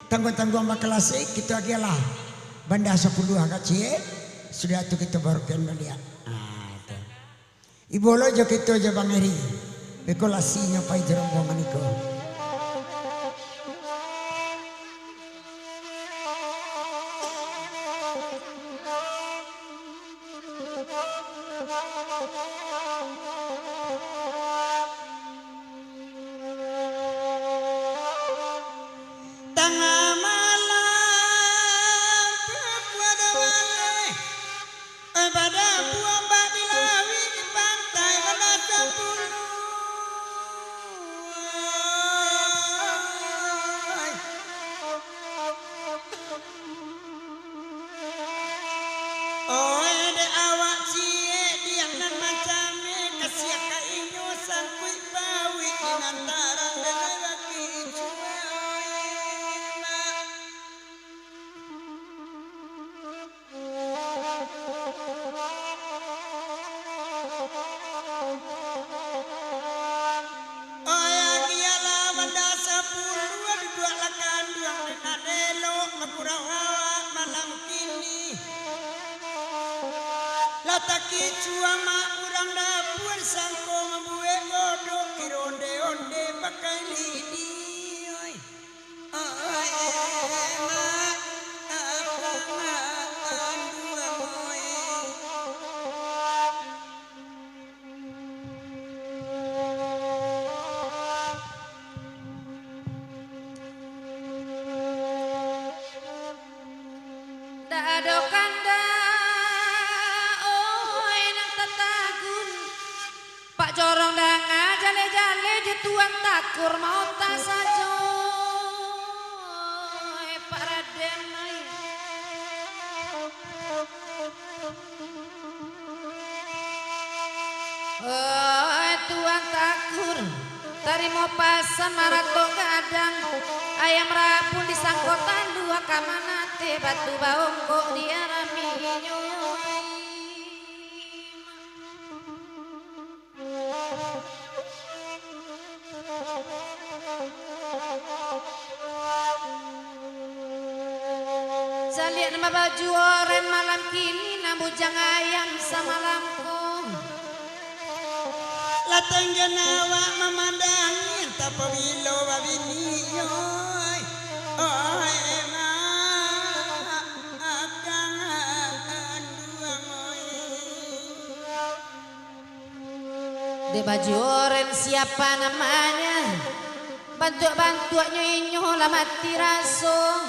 tangguh-tangguh makalase kita adalah banda 10 kecil sudah tu kita baru kenal dia. Ibu lo jo kita jo bangeri bekolasinya pai jerombongan iko. Lataki cua ma urang dapur sangko membuwe godok kironde-onde pakai lidi oi ma akangan dua moy da ado kanda Pak Corong danga jale-jale jetuan takur mau tak saja Pak Raden tuan takur tarimo pasan marato gadang ayam rapun di sangkotan dua kamanate batu baung kok dia raminyo Saya lihat nama baju oren malam kini nambujang ayam samalamku latang genawa memandangin tapa bilo babini oi ma akangan dua moy de baju oren siapa namanya bantu-bantuannya inyo lah mati raso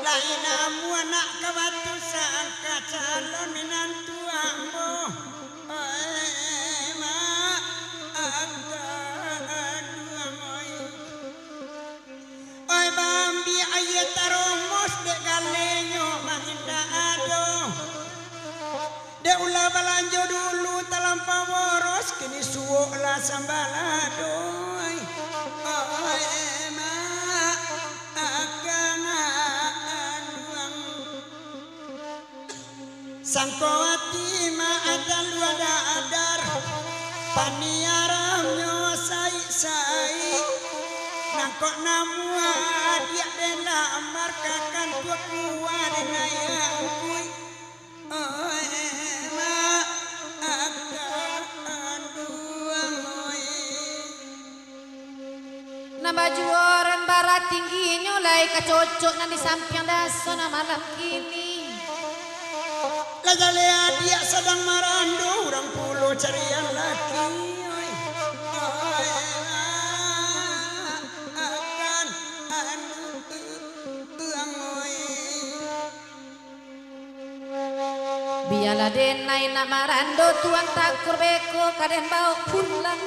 lain amu anak kawatu sangka calon minantu ambo ma akangan dua moy oi bambi ayat taromos de galenyo manginda ado de ulah balanjo dulu talampau boros kini suwo lah sambalado oi ma akangan duang sangkowati ma ada luada adar paniaramnyo sai nangkok namua dia dena amarkakan tua kuwa dena yang kui ma akangan duang moy na baju oren barat tingginya lai kacocok na di samping daso na malam kini lagale dia sedang marando urang pulo carian laki oi akan tuang oi biala denai na marando tuan takur beko kaden bau pulang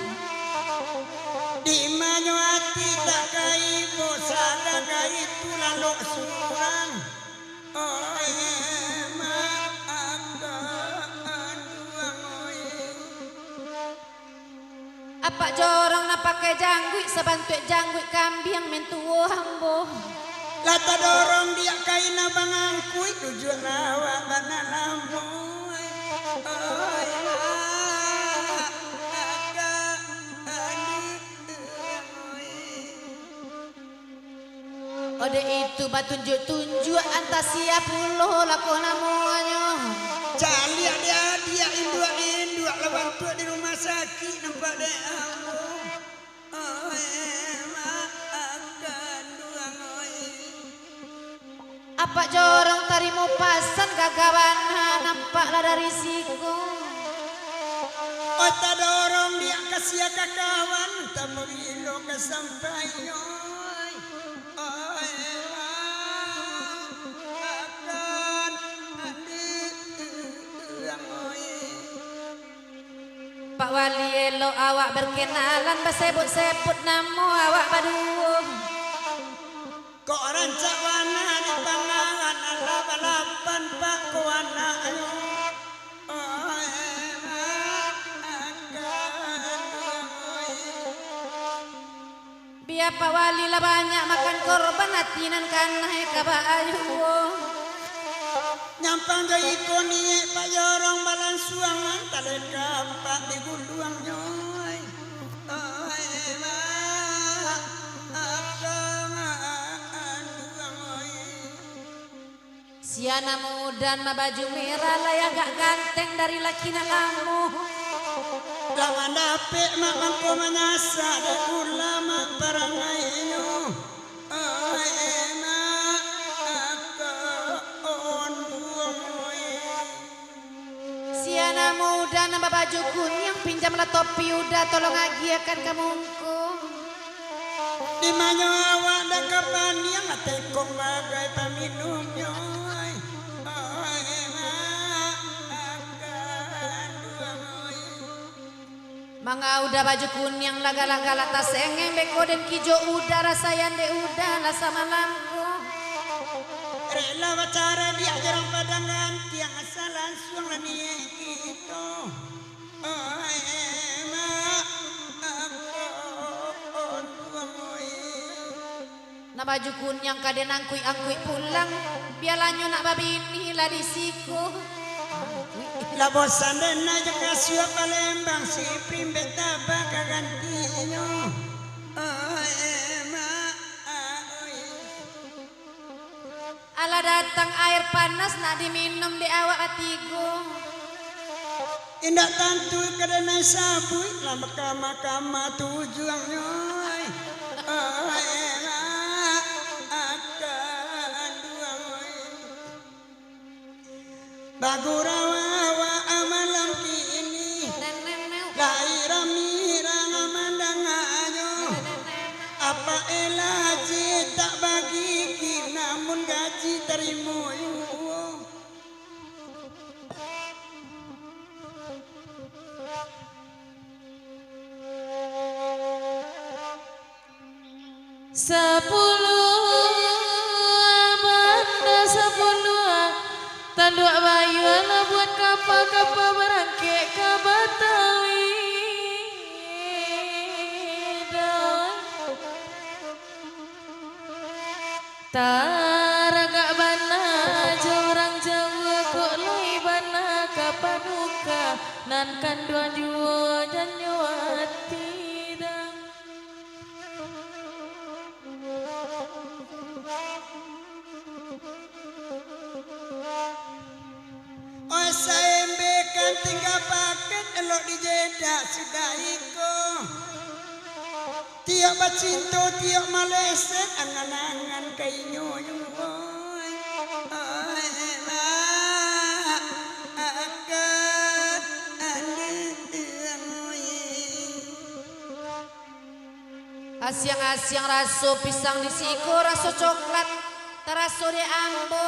di manyo ati tak kai bosada kai tulang lo surang oi ma akan tuang oi apa jorong na pakai jangguik sebantuik jangguik kambing mentuo hambo lata dorong dia kaina bangangkui tujuan awak bana lampu Ode itu batunjuk-tunjuk antasia puluh laku namanya. Cali adik-adik induk lawan tua di rumah sakit nampak dek aku. Maafkan duang oi. Apa jorong tarimu pasan gagawan nampaklah dari siku. Ota dorong dia kasih kakawan tak berilo kesampai oi. Maafkan adik duang oi. Pak Wali elo awak berkenalan bersebut-sebut namo awak baduh. Kok rancak wana di pangangan ala balapan pak kuana ayo. Biar Pak Wali lah banyak makan korban hatinan karena kabayu. Nyampang jai koni pak jorong balan suangan talen kampak di guluang nyoy. Siana mudan ma baju merah lah yang gak ganteng dari laki kamu. Lawan dapet mak mampu menyasa dan ulama perangainya. Siana muda nambah baju kuning pinjamlah topi udah tolong agiakan kamuku. Di mana awak dah kapan yang tekong bagai peminumnya. Mangga udah baju kuning laga-laga lata sengeng beko dan kijo udah rasayan de udah lah sama lampu. Rela bacara dia jarang pada ganti yang asal langsung lah nih itu. Na baju kuning kade nangkui pulang bialanyo nak babini lah di siku. La bosan dan aja kasih Palembang si primbet tabak gantinya. Ala datang air panas nak diminum di awak atiku. Indak tantu kadana sabui lah makam tujuannya. Bagurawa amalam kini laira mirang amandang ayo apa elaji tak bagi namun gaji terima Tanduk bayu ala buat kapal berangkik ke Batawi. Taragak bana jorang Jawa kok lai bana kapanuka nan kan dua jua janyo hati dah. Saembe kan tinggal paket elok di Jeddah sudah iko. Tiap bacinto tiap maleset angan-angan kainyo yung boy. Asyang-asyang raso pisang di siku, raso coklat, teraso di ambo.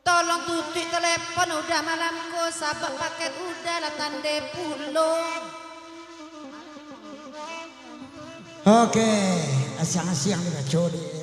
Tolong tutup telepon udah malamku, sabak paket udah lah tanda pulang. Oke, siang-siang juga codi.